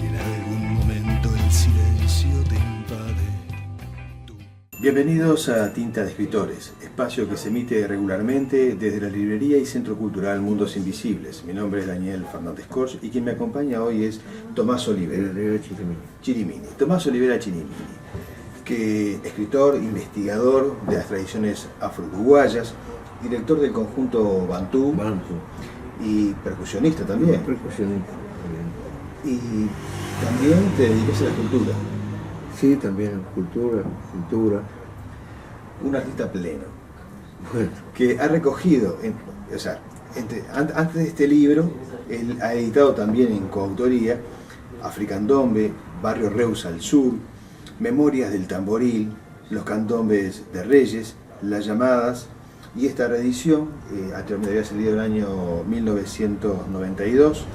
si en algún momento el silencio te invade. Bienvenidos a Tinta de Escritores, espacio que se emite regularmente desde la librería y Centro Cultural Mundos Invisibles. Mi nombre es Daniel Fernández Corch y quien me acompaña hoy es Tomás Olivera. Chirimini. Tomás Olivera Chirimini, que escritor, investigador de las tradiciones afro-uruguayas, director del conjunto Bantú y percusionista también. Y también te dedicas a la escultura. Sí, también cultura, pintura. Un artista pleno, Bueno, que ha recogido, antes de este libro, él ha editado también en coautoría Africandombe, Barrio Reus al Sur, Memorias del Tamboril, Los Candombes de Reyes, Las Llamadas, y esta reedición, había salido en el año 1992,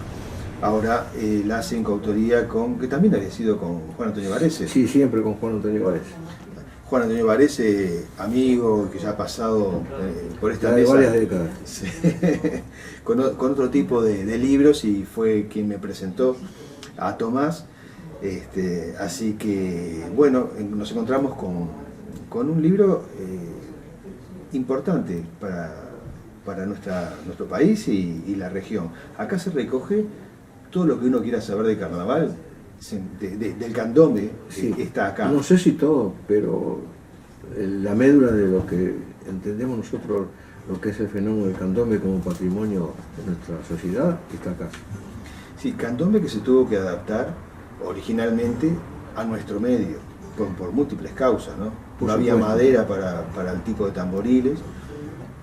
ahora la hace en coautoría que también había sido con Juan Antonio Varese. sí, siempre con Juan Antonio Varese. Juan Antonio Varese, amigo que ya ha pasado por esta De mesa varias décadas. sí, con otro tipo de libros, y fue quien me presentó a Tomás. Así que, bueno, nos encontramos con un libro importante para nuestro país y la región. Acá se recoge todo lo que uno quiera saber de carnaval, del candombe, Sí. está acá. No sé si todo, pero la médula de lo que entendemos nosotros, lo que es el fenómeno del candombe como patrimonio de nuestra sociedad, está acá. Sí, candombe que se tuvo que adaptar originalmente a nuestro medio, por múltiples causas, ¿no? Por No había supuesto. madera para el tipo de tamboriles.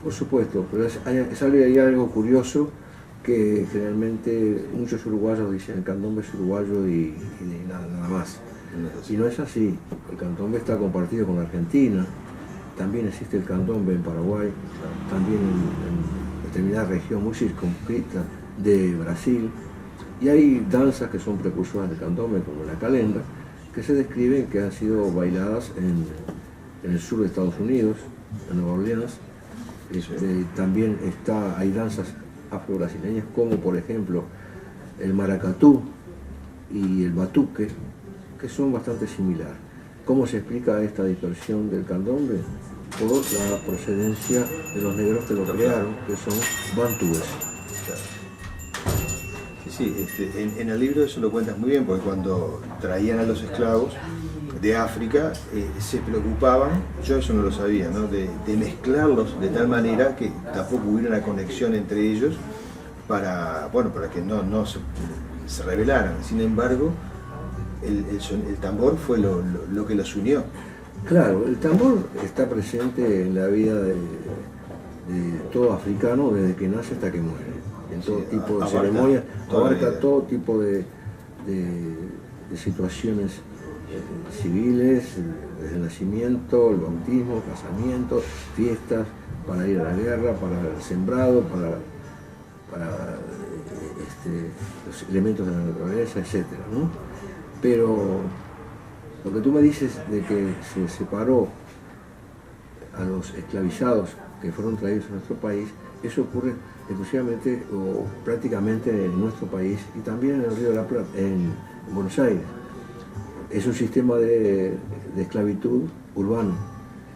Por supuesto, pero hay algo curioso, que generalmente muchos uruguayos dicen el candombe es uruguayo y nada más. Y no es así. El candombe está compartido con Argentina, también existe el candombe en Paraguay, también en determinada región muy circunscrita de Brasil, y hay danzas que son precursoras del candombe, como la calenda, que se describen que han sido bailadas en el sur de Estados Unidos, en Nueva Orleans. También hay danzas afro-brasileñas, como por ejemplo el maracatú y el batuque, que son bastante similares. ¿Cómo se explica esta dispersión del candombe? Por la procedencia de los negros que lo crearon, que son bantúes. Sí, en el libro eso lo cuentas muy bien, porque cuando traían a los esclavos de África, se preocupaban, yo eso no lo sabía, ¿no? de mezclarlos de tal manera que tampoco hubiera una conexión entre ellos para que no se rebelaran. Sin embargo, el tambor fue lo que los unió. Claro, el tambor está presente en la vida de todo africano desde que nace hasta que muere. En todo tipo de ceremonias, abarca todo tipo de situaciones civiles, desde el nacimiento, el bautismo, casamiento, fiestas, para ir a la guerra, para el sembrado, para los elementos de la naturaleza, etc., ¿no? Pero lo que tú me dices de que se separó a los esclavizados que fueron traídos a nuestro país, eso ocurre exclusivamente o prácticamente en nuestro país y también en el Río de la Plata, en Buenos Aires. Es un sistema de esclavitud urbano,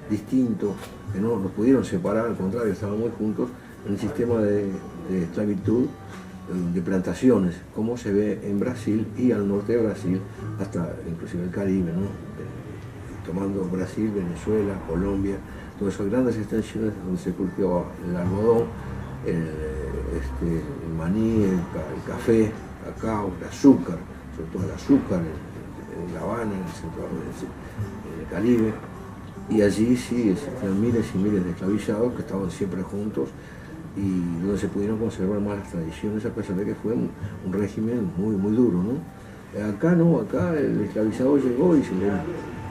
distinto, que no los pudieron separar, al contrario, estaban muy juntos en el sistema de esclavitud de plantaciones, como se ve en Brasil y al norte de Brasil, hasta inclusive el Caribe, ¿no? Tomando Brasil, Venezuela, Colombia, todas esas grandes extensiones donde se cultivaba el algodón, el maní, el café, el cacao, el azúcar, sobre todo el azúcar, en La Habana, en el centro del Caribe, y allí sí existían miles y miles de esclavizados que estaban siempre juntos y donde se pudieron conservar más las tradiciones, a pesar de que fue un régimen muy duro, ¿no? Acá no, acá el esclavizado llegó y se le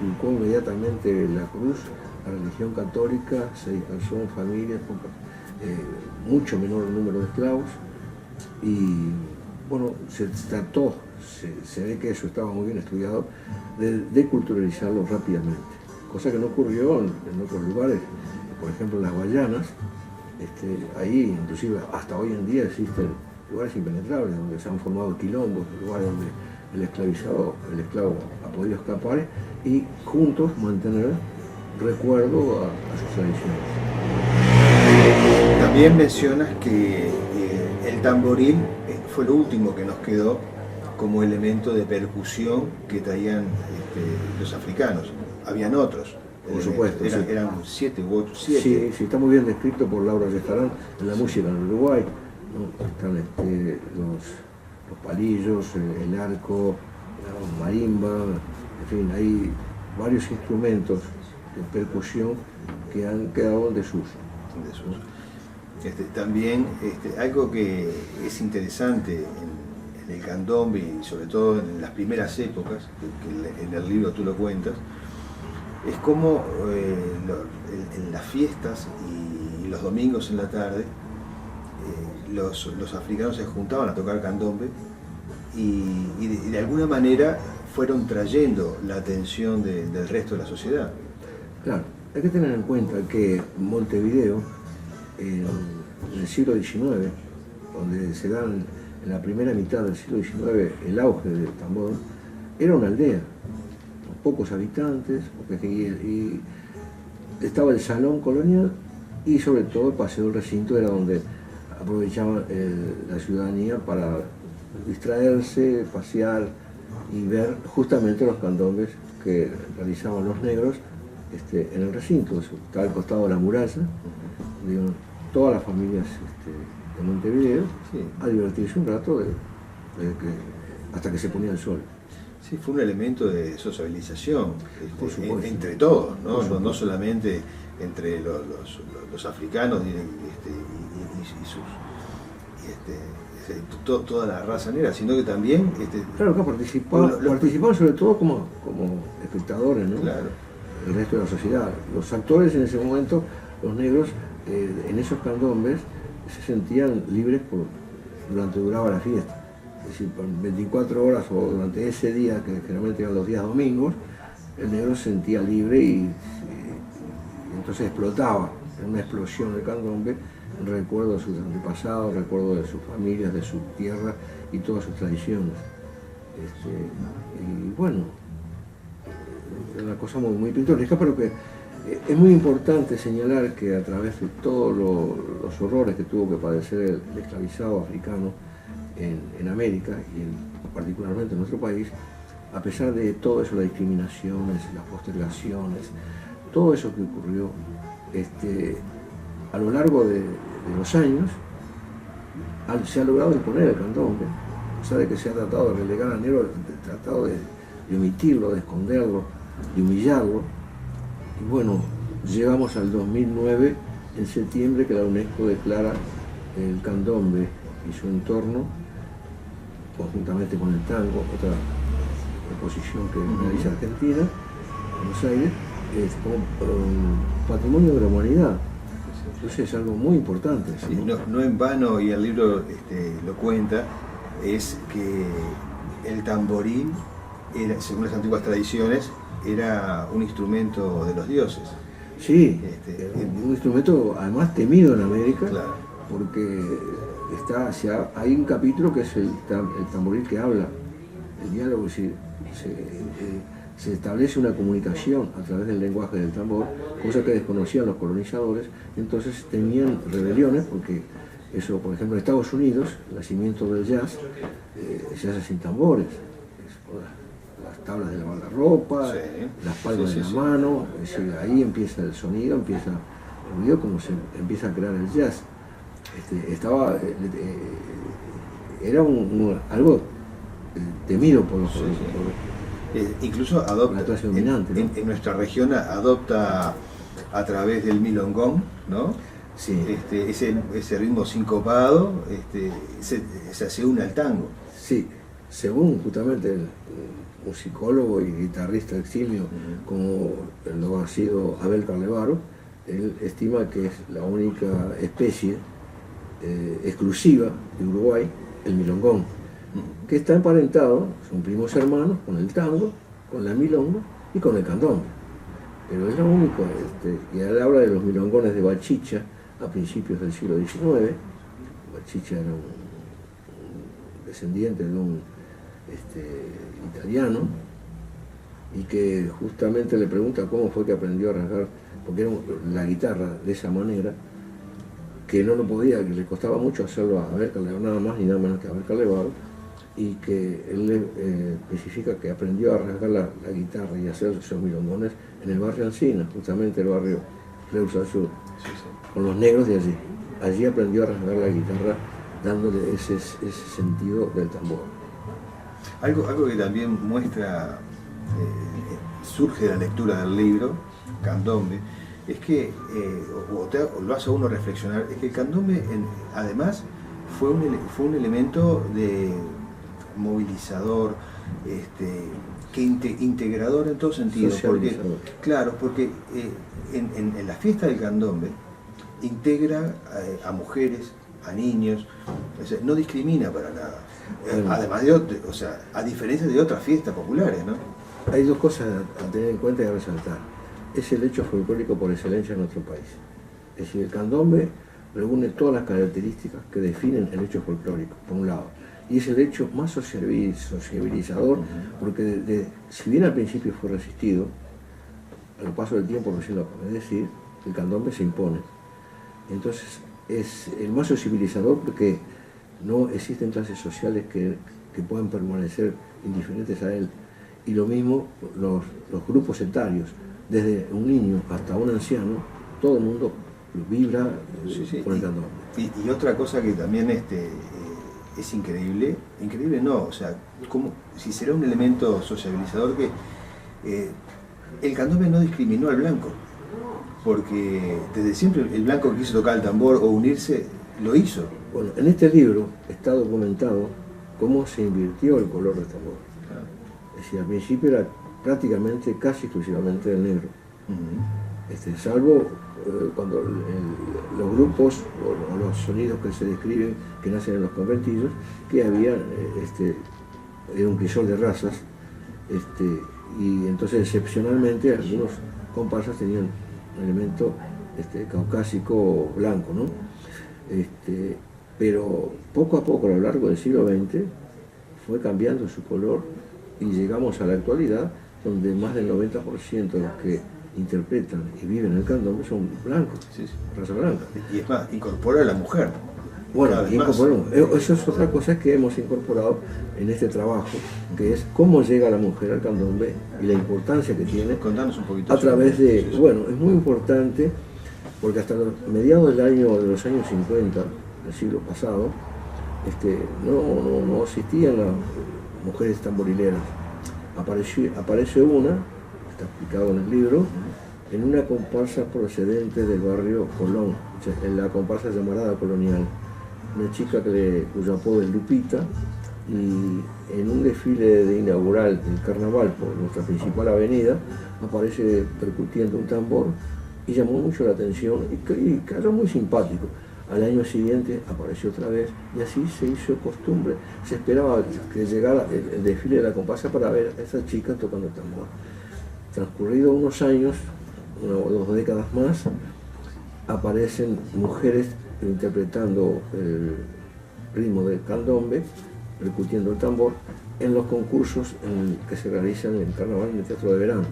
inculcó inmediatamente la cruz, la religión católica, se dispersó en familias con mucho menor número de esclavos y bueno, se trató, se ve que eso estaba muy bien estudiado, de deculturalizarlo rápidamente, cosa que no ocurrió en otros lugares, por ejemplo en las Guayanas. Ahí inclusive hasta hoy en día existen lugares impenetrables donde se han formado quilombos, lugares donde el esclavo ha podido escapar y juntos mantener recuerdo a sus tradiciones. También mencionas que el tamboril fue lo último que nos quedó como elemento de percusión que traían los africanos. Habían otros. Por supuesto. Eran 7 u 8. Sí, está muy bien descrito por Laura Yejarán en la música en Uruguay, ¿no? Están los palillos, el arco, la marimba, en fin, hay varios instrumentos de percusión que han quedado en desuso. También algo que es interesante en el candombe y sobre todo en las primeras épocas, que en el libro tú lo cuentas, es como en las fiestas y los domingos en la tarde los africanos se juntaban a tocar candombe y de alguna manera fueron trayendo la atención del resto de la sociedad. Claro, hay que tener en cuenta que Montevideo, en el siglo XIX, donde se da en la primera mitad del siglo XIX el auge del tambor, era una aldea, con pocos habitantes, y estaba el salón colonial y sobre todo el Paseo del Recinto era donde aprovechaba la ciudadanía para distraerse, pasear y ver justamente los candombes que realizaban los negros en el recinto. Está al costado de la muralla, digamos, todas las familias de Montevideo, sí, a divertirse un rato hasta que se ponía el sol. Sí, fue un elemento de sociabilización entre todos, ¿no? No solamente entre los africanos toda la raza negra, sino que también... claro, que participaban sobre todo como espectadores, ¿no? Claro. El resto de la sociedad. Los actores en ese momento, los negros, en esos candombes, se sentían libres durante duraba la fiesta. Es decir, por 24 horas o durante ese día, que generalmente eran los días domingos, el negro se sentía libre y entonces explotaba en una explosión de candombe en recuerdo de sus antepasados, recuerdo de sus familias, de su tierra y todas sus tradiciones. Y bueno, es una cosa muy pintoresca, pero que es muy importante señalar que a través de todos los horrores que tuvo que padecer el esclavizado africano en América y particularmente en nuestro país, a pesar de todo eso, las discriminaciones, las postergaciones, todo eso que ocurrió, a lo largo de los años se ha logrado imponer el candombe, a pesar de que se ha tratado de relegar al negro, tratado de omitirlo, de esconderlo, de humillarlo. Y bueno, llegamos al 2009, en septiembre, que la UNESCO declara el candombe y su entorno, conjuntamente con el tango, otra exposición que realiza Argentina, Buenos Aires, como patrimonio de la humanidad. Entonces es algo muy importante. Sí, no en vano, y el libro lo cuenta, es que el tamborín, según las antiguas tradiciones, era un instrumento de los dioses. Sí, un instrumento además temido en América, claro, porque hay un capítulo que es el tamboril que habla, el diálogo, es decir, se establece una comunicación a través del lenguaje del tambor, cosa que desconocían los colonizadores. Entonces tenían rebeliones, porque eso, por ejemplo, en Estados Unidos, el nacimiento del jazz se hace sin tambores, las tablas de lavar la ropa, sí, las palmas de la mano, es decir, ahí empieza el sonido, empieza el ruido, como se empieza a crear el jazz. Era algo temido por los incluso adopta, la clase dominante, ¿no? En nuestra región adopta a través del milongón, ¿no? Sí. Ese ritmo sincopado se une al tango. Sí, según justamente un musicólogo y guitarrista eximio, como lo ha sido Abel Carlevaro, él estima que es la única especie exclusiva de Uruguay, el milongón, que está emparentado, son primos hermanos, con el tango, con la milonga y con el candombe. Pero es lo único, y él habla de los milongones de Bachicha a principios del siglo XIX. Bachicha era un descendiente de un italiano, y que justamente le pregunta cómo fue que aprendió a rasgar, porque era la guitarra de esa manera, que no lo podía, que le costaba mucho hacerlo a Abel Carlevaro, nada más ni nada menos que a Abel Carlevaro, y que él le especifica que aprendió a rasgar la guitarra y a hacer esos milongones en el barrio Encina, justamente el barrio Reus al Sur, con los negros de allí. Allí aprendió a rasgar la guitarra, dándole ese sentido del tambor. Algo que también muestra, surge de la lectura del libro, Candombe, es que, o lo hace a uno reflexionar, es que el candombe además fue un elemento de movilizador, integrador en todo sentido, porque, claro, porque en la fiesta del candombe integra a mujeres, a niños, o sea, no discrimina para nada, además o sea, a diferencia de otras fiestas populares, ¿no? Hay dos cosas a tener en cuenta y a resaltar. Es el hecho folclórico por excelencia en nuestro país. Es decir, el candombe reúne todas las características que definen el hecho folclórico, por un lado. Y es el hecho más sociabilizador, porque si bien al principio fue resistido, al paso del tiempo, recién lo acabé de decir, el candombe se impone. Entonces es el más sociabilizador porque no existen clases sociales que puedan permanecer indiferentes a él. Y lo mismo los grupos etarios, desde un niño hasta un anciano, todo el mundo vibra con el candombe. Y otra cosa que también es increíble no, o sea, si será un elemento sociabilizador que el candombe no discriminó al blanco, porque desde siempre el blanco que quiso tocar el tambor o unirse, lo hizo. Bueno, en este libro está documentado cómo se invirtió el color del tambor. Claro. Es decir, al principio era prácticamente, casi exclusivamente el negro. Salvo cuando los grupos o los sonidos que se describen, que nacen en los conventillos, que había era un crisol de razas, y entonces excepcionalmente algunos comparsas tenían un elemento caucásico blanco, ¿no? Pero poco a poco a lo largo del siglo XX fue cambiando su color y llegamos a la actualidad donde más del 90% de los que interpretan y viven el candombe son blancos, raza blanca. Y es más, incorpora a la mujer. Bueno, eso es otra cosa que hemos incorporado en este trabajo, que es cómo llega la mujer al candombe y la importancia que tiene. Contanos un poquito. A través de, bueno, es muy importante porque hasta mediados de los años 50 del siglo pasado, no existían las mujeres tamborileras. Aparece una, está explicado en el libro, en una comparsa procedente del barrio Colón, en la comparsa llamarada colonial. Una chica cuyo apodo es Lupita, y en un desfile inaugural del carnaval por nuestra principal avenida, aparece percutiendo un tambor y llamó mucho la atención y quedó muy simpático. Al año siguiente apareció otra vez y así se hizo costumbre. Se esperaba que llegara el desfile de la comparsa para ver a esa chica tocando tambor. Transcurridos unos años, 1 o 2 décadas más, aparecen mujeres interpretando el ritmo del candombe, percutiendo el tambor, en los concursos que se realizan en el carnaval en el Teatro de Verano.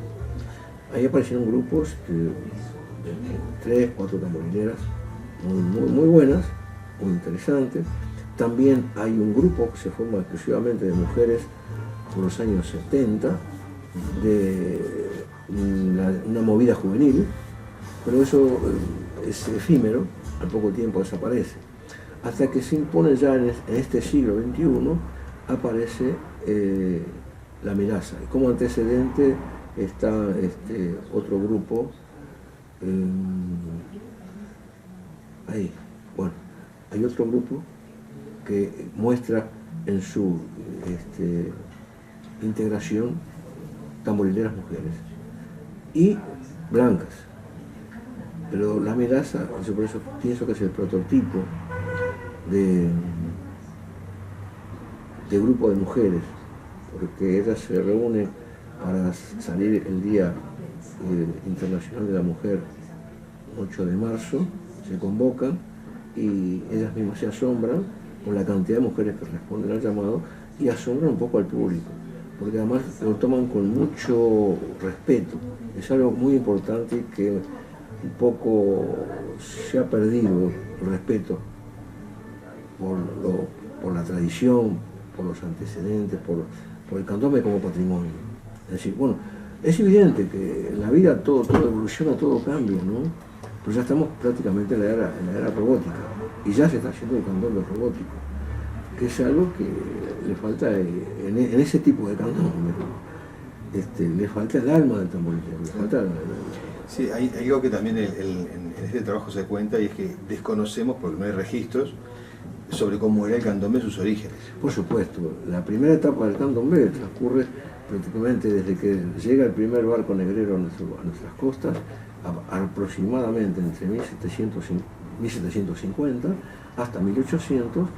Ahí aparecieron grupos de 3, 4 tamborileras, muy buenas, muy interesantes. También hay un grupo que se forma exclusivamente de mujeres por los años 70, de una movida juvenil, pero eso es efímero, al poco tiempo desaparece. Hasta que se impone ya en este siglo XXI, aparece la melaza. Como antecedente está otro grupo, ahí, bueno, hay otro grupo que muestra en su integración tamborileras mujeres y blancas. Pero la melaza, yo por eso pienso que es el prototipo de grupo de mujeres, porque ellas se reúnen para salir el Día Internacional de la Mujer, 8 de marzo, se convocan y ellas mismas se asombran con la cantidad de mujeres que responden al llamado y asombran un poco al público, porque además lo toman con mucho respeto. Es algo muy importante que un poco se ha perdido el respeto por la tradición, por los antecedentes, por el candombe como patrimonio. Es decir, bueno, es evidente que en la vida todo evoluciona, todo cambia, ¿no? Pero ya estamos prácticamente en la era robótica, y ya se está haciendo el candombe robótico, que es algo que le falta en ese tipo de candombe. Le falta el alma del tamboritero, le falta Sí, hay algo que también en este trabajo se cuenta, y es que desconocemos, porque no hay registros, sobre cómo era el candombe en sus orígenes. Por supuesto, la primera etapa del candombe transcurre prácticamente desde que llega el primer barco negrero a nuestras costas, aproximadamente entre 1750 hasta 1800.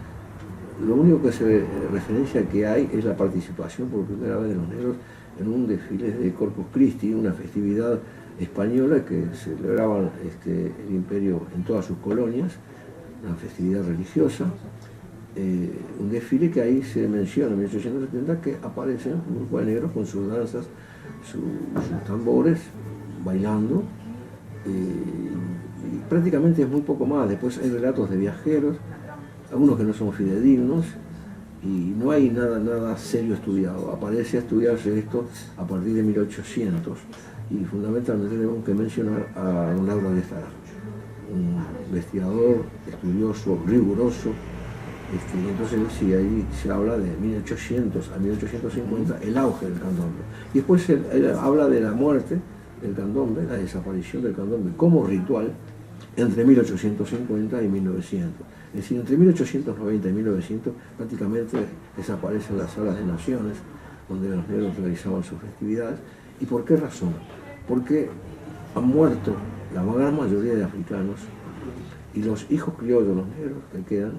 Lo único que se referencia que hay es la participación por primera vez de los negros en un desfile de Corpus Christi, una festividad española que celebraban el imperio en todas sus colonias, una festividad religiosa, un desfile que ahí se menciona en 1870, que aparecen un grupo de negros con sus danzas, sus tambores, bailando, y prácticamente es muy poco más. Después hay relatos de viajeros, algunos que no son fidedignos, y no hay nada serio estudiado. Aparece a estudiarse esto a partir de 1800, y fundamentalmente tenemos que mencionar a don Lauro de Estará, un investigador, estudioso, riguroso. Entonces sí, ahí se habla de 1800 a 1850, el auge del candombe. Y después él habla de la muerte del candombe, la desaparición del candombe como ritual entre 1850 y 1900. Es decir, entre 1890 y 1900 prácticamente desaparecen las salas de naciones donde los negros realizaban sus festividades. ¿Y por qué razón? Porque han muerto la gran mayoría de africanos, y los hijos criollos, los negros que quedan,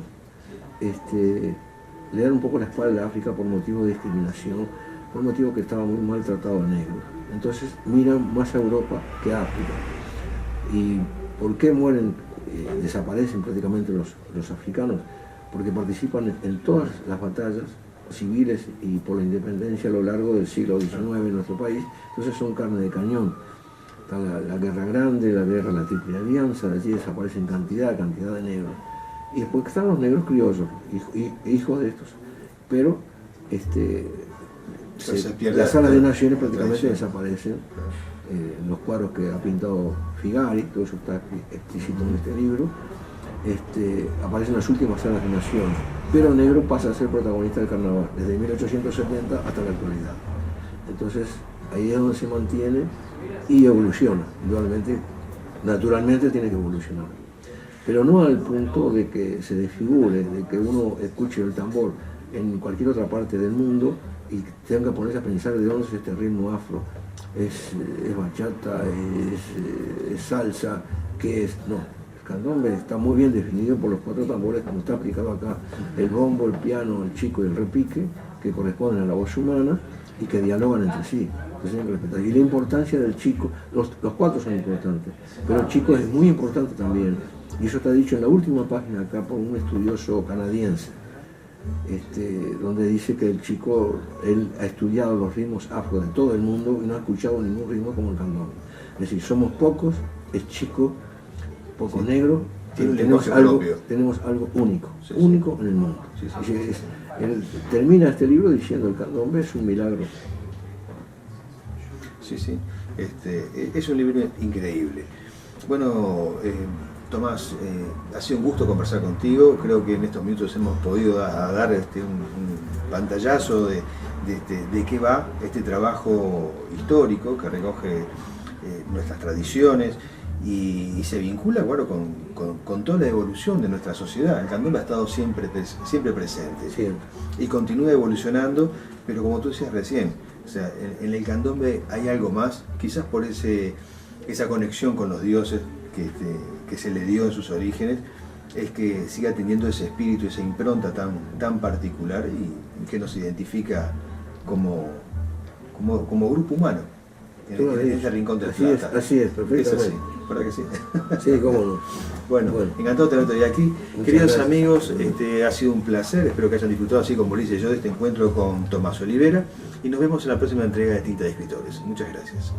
le dan un poco la espalda a África por motivo de discriminación, por motivo que estaba muy maltratado a negros. Entonces miran más a Europa que a África. ¿Y por qué mueren, desaparecen prácticamente los africanos? Porque participan en todas las batallas civiles y por la independencia a lo largo del siglo XIX en nuestro país. Entonces son carne de cañón. Está la Guerra Grande, la Guerra de la Triple Alianza, allí desaparecen cantidad de negros. Y después están los negros criollos, hijos de estos. Pero las salas de naciones prácticamente desaparecen. Los cuadros que ha pintado Figari, todo eso está explícito en este libro, aparecen las últimas salas de naciones. Pero el negro pasa a ser protagonista del carnaval, desde 1870 hasta la actualidad. Entonces, ahí es donde se mantiene y evoluciona. Naturalmente tiene que evolucionar. Pero no al punto de que se desfigure, de que uno escuche el tambor en cualquier otra parte del mundo y tenga que ponerse a pensar de dónde es este ritmo afro. Es bachata, es salsa, ¿qué es? No, el candombe está muy bien definido por los 4 tambores, como está aplicado acá: el bombo, el piano, el chico y el repique, que corresponden a la voz humana y que dialogan entre sí. Y la importancia del chico, los 4 son importantes, pero el chico es muy importante también, y eso está dicho en la última página acá por un estudioso canadiense, donde dice que el chico, él ha estudiado los ritmos afro de todo el mundo y no ha escuchado ningún ritmo como el candombe. Es decir, somos pocos, es chico, poco negro, tenemos algo único, único en el mundo. Él termina este libro diciendo: el candombe es un milagro. Sí. Es un libro increíble. Bueno, Tomás, ha sido un gusto conversar contigo. Creo que en estos minutos hemos podido dar un pantallazo de qué va este trabajo histórico que recoge nuestras tradiciones y se vincula, bueno, con toda la evolución de nuestra sociedad. El candombe ha estado siempre presente, y continúa evolucionando, pero como tú decías recién, o sea, en el candombe hay algo más, quizás por esa conexión con los dioses que se le dio en sus orígenes, es que siga teniendo ese espíritu, esa impronta tan particular y que nos identifica como grupo humano en este rincón del planeta. Así es, perfectamente. Es así. ¿Verdad que sí? Sí, cómo no. Bueno, encantado de tenerte hoy aquí. Queridos gracias. amigos, ha sido un placer, espero que hayan disfrutado así como Ulises y yo de este encuentro con Tomás Olivera y nos vemos en la próxima entrega de Tinta de Escritores. Muchas gracias.